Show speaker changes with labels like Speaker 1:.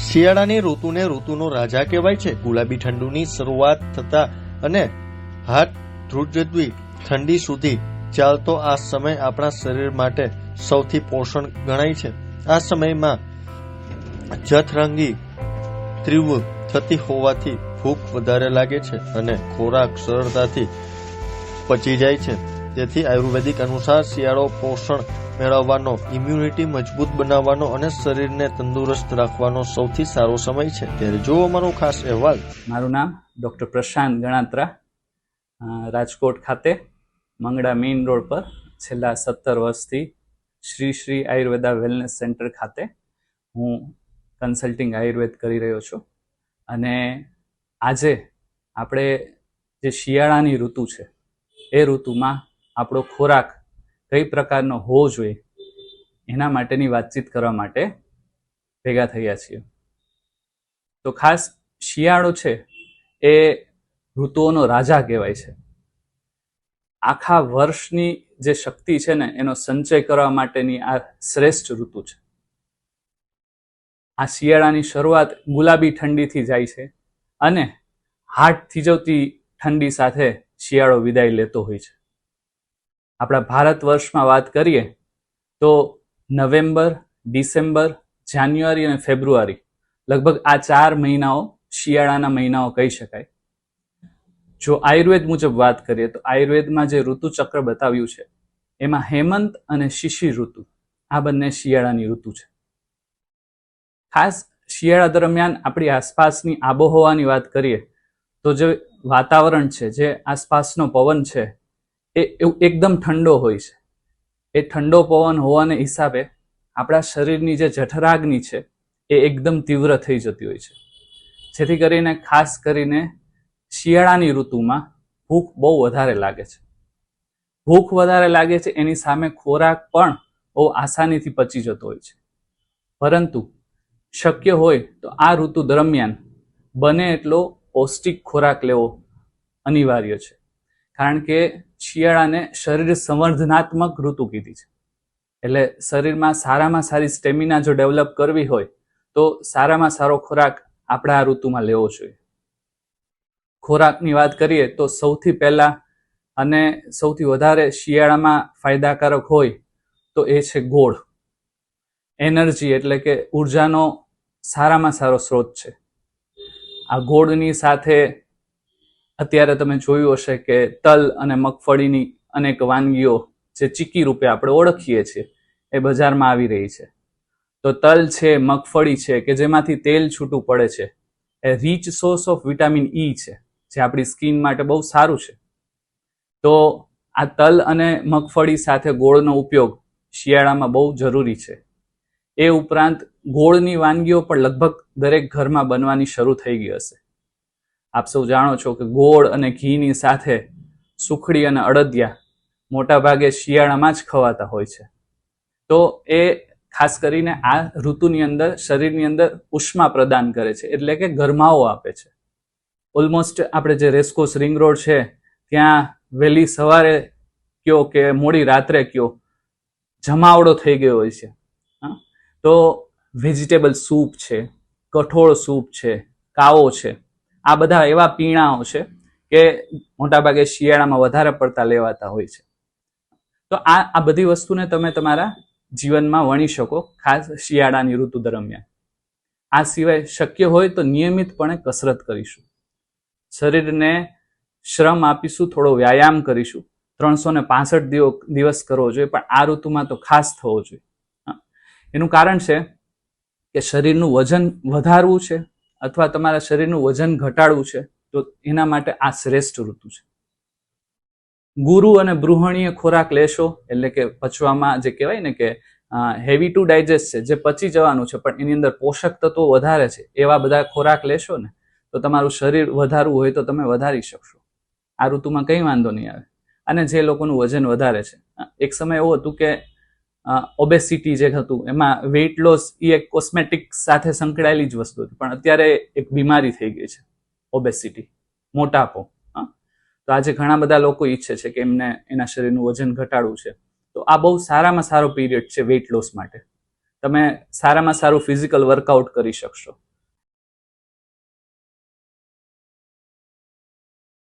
Speaker 1: શિયાળાની ઋતુને ઋતુનો રાજા કહેવાય છે. ગુલાબી ઠંડીની શરૂઆત થતા અને હાથ ધ્રુજવી ઠંડી સુધી ચાલતો આ સમય આપણા શરીર માટે સૌથી પોષણ ગણાય છે. આ સમયમાં જઠરાગ્નિ તીવ્ર થતી હોવાથી ભૂખ વધારે લાગે છે અને ખોરાક સરળતાથી પચી જાય છે. તેથી આયુર્વેદિક અનુસાર શિયાળો પોષણ મેળવવાનો, ઇમ્યુનિટી મજબૂત બનાવવાનો અને શરીરને તંદુરસ્ત રાખવાનો સૌથી સારો સમય છે. ત્યારે જો અમારો ખાસ અહેવાલ.
Speaker 2: મારું નામ ડૉક્ટર પ્રશાંત ગણાત્રા, રાજકોટ ખાતે મંગળા મેઇન રોડ પર છેલ્લા 17 વર્ષથી શ્રી આયુર્વેદા વેલનેસ સેન્ટર ખાતે હું કન્સલ્ટિંગ આયુર્વેદ કરી રહ્યો છું. અને આજે આપણે જે શિયાળાની ઋતુ છે એ ઋતુમાં આપણો ખોરાક કઈ પ્રકારનો હોવો જોઈએ એના માટેની વાતચીત કરવા માટે ભેગા થયા છીએ. તો ખાસ શિયાળો છે એ ઋતુઓનો રાજા કહેવાય છે. આખા વર્ષની જે શક્તિ છે ને એનો સંચય કરવા માટેની આ શ્રેષ્ઠ ઋતુ છે. આ શિયાળાની શરૂઆત ગુલાબી ઠંડીથી જાય છે અને હાડ થીજવતી ઠંડી સાથે શિયાળો વિદાય લેતો હોય છે. આપણા ભારત વર્ષમાં વાત કરીએ તો નવેમ્બર, ડિસેમ્બર, જાન્યુઆરી અને ફેબ્રુઆરી લગભગ આ 4 મહિનાઓ શિયાળાના મહિનાઓ કહી શકાય. જો આયુર્વેદ મુજબ વાત કરીએ તો આયુર્વેદમાં જે ઋતુચક્ર બતાવ્યું છે એમાં હેમંત અને શિશિર ઋતુ આ બંને શિયાળાની ઋતુ છે. ખાસ શિયાળા દરમિયાન આપણી આસપાસની આબોહવાની વાત કરીએ તો જે વાતાવરણ છે, જે આસપાસનો પવન છે એ એકદમ ઠંડો હોય છે. એ ઠંડો પવન હોવાને હિસાબે આપણા શરીરની જે જઠરાગ્નિ છે એ એકદમ તીવ્ર થઈ જતી હોય છે. જેથી કરીને ખાસ કરીને શિયાળાની ઋતુમાં ભૂખ બહુ વધારે લાગે છે. ભૂખ વધારે લાગે છે એની સામે ખોરાક પણ બહુ આસાનીથી પચી જતો હોય છે. પરંતુ શક્ય હોય તો આ ઋતુ દરમિયાન બને એટલો પૌષ્ટિક ખોરાક લેવો અનિવાર્ય છે. કારણ કે શિયાળાને શરીર સંવર્ધનાત્મક ઋતુ કીધી છે. એટલે શરીરમાં સારામાં સારી સ્ટેમિના જો ડેવલપ કરવી હોય તો સારામાં સારો ખોરાક આપણે આ ઋતુમાં લેવો જોઈએ. ખોરાકની વાત કરીએ તો સૌથી પહેલા અને સૌથી વધારે શિયાળામાં ફાયદાકારક હોય તો એ છે ગોળ. એનર્જી એટલે કે ઉર્જાનો સારામાં સારો સ્ત્રોત છે. આ ગોળની સાથે અત્યારે તમે જોયું હશે કે તલ અને મગફળીની અનેક વાનગીઓ જે ચીકી રૂપે આપણે ઓળખીએ છીએ એ બજારમાં આવી રહી છે. તો તલ છે, મગફળી છે કે જેમાંથી તેલ છૂટું પડે છે એ rich source of vitamin E છે, જે આપણી સ્કિન માટે બહુ સારું છે. તો આ તલ અને મગફળી સાથે ગોળનો ઉપયોગ શિયાળામાં બહુ જરૂરી છે. એ ઉપરાંત ગોળની વાનગીઓ પણ લગભગ દરેક ઘરમાં બનવાની શરૂ થઈ ગઈ હશે. આપ સૌ જાણો છો કે ગોળ અને ઘીની સાથે સુખડી અને અડદિયા મોટા ભાગે શિયાળામાં જ ખવાતા હોય છે. તો એ ખાસ કરીને આ ઋતુની અંદર શરીરની અંદર ઉષ્મા પ્રદાન કરે છે, એટલે કે ગરમાવો આપે છે. ઓલમોસ્ટ આપણે જે રેસકોર્સ રિંગ રોડ છે ત્યાં વહેલી સવારે કયો કે મોડી રાત્રે કયો જમાવડો થઈ ગયો હોય છે. તો વેજીટેબલ સૂપ છે, કઠોળ સૂપ છે, કાવો છે, આ બધા એવા પીણાઓ છે કે મોટાભાગે શિયાળામાં વધારે પડતા લેવાતા હોય છે. તો આ બધી વસ્તુને તમે તમારા જીવનમાં વણી શકો, ખાસ શિયાળાની ઋતુ દરમિયાન. આ સિવાય શક્ય હોય તો નિયમિતપણે કસરત કરીશું, શરીરને શ્રમ આપીશું, થોડો વ્યાયામ કરીશું. 365 દિવસ કરવો જોઈએ, પણ આ ઋતુમાં તો ખાસ થવો જોઈએ. એનું કારણ છે કે શરીરનું વજન વધારવું છે અથવા તમારા શરીરનું વજન ઘટાડવું છે તો એના માટે આ શ્રેષ્ઠ ઋતુ છે. ગુરુ અને બૃહણીય ખોરાક લેશો એટલે કે પચવામાં જે કહેવાય ને કે હેવી ટુ ડાયજેસ્ટ છે, જે પચી જવાનું છે પણ એની અંદર પોષક તત્વો વધારે છે, એવા બધા ખોરાક લેશો ને તો તમારું શરીર વધારવું હોય તો તમે વધારી શકશો. આ ઋતુમાં કંઈ વાંધો નહીં આવે. અને જે લોકોનું વજન વધારે છે, એક સમય એવો હતું કે ઓબેસિટી જે હતું એમાં વેઇટ લોસ એ એક કોસ્મેટિક સાથે સંકળાયેલી જ વસ્તુ હતી, પણ અત્યારે એક બીમારી થઈ ગઈ છે ઓબેસિટી, મોટાપો. તો આજે ઘણા બધા લોકો ઈચ્છે છે કે એમને એના શરીરનું વજન ઘટાડવું છે. તો આ બહુ સારામાં સારો પીરિયડ છે વેઇટ લોસ માટે. તમે સારામાં સારું ફિઝિકલ વર્કઆઉટ કરી શકશો.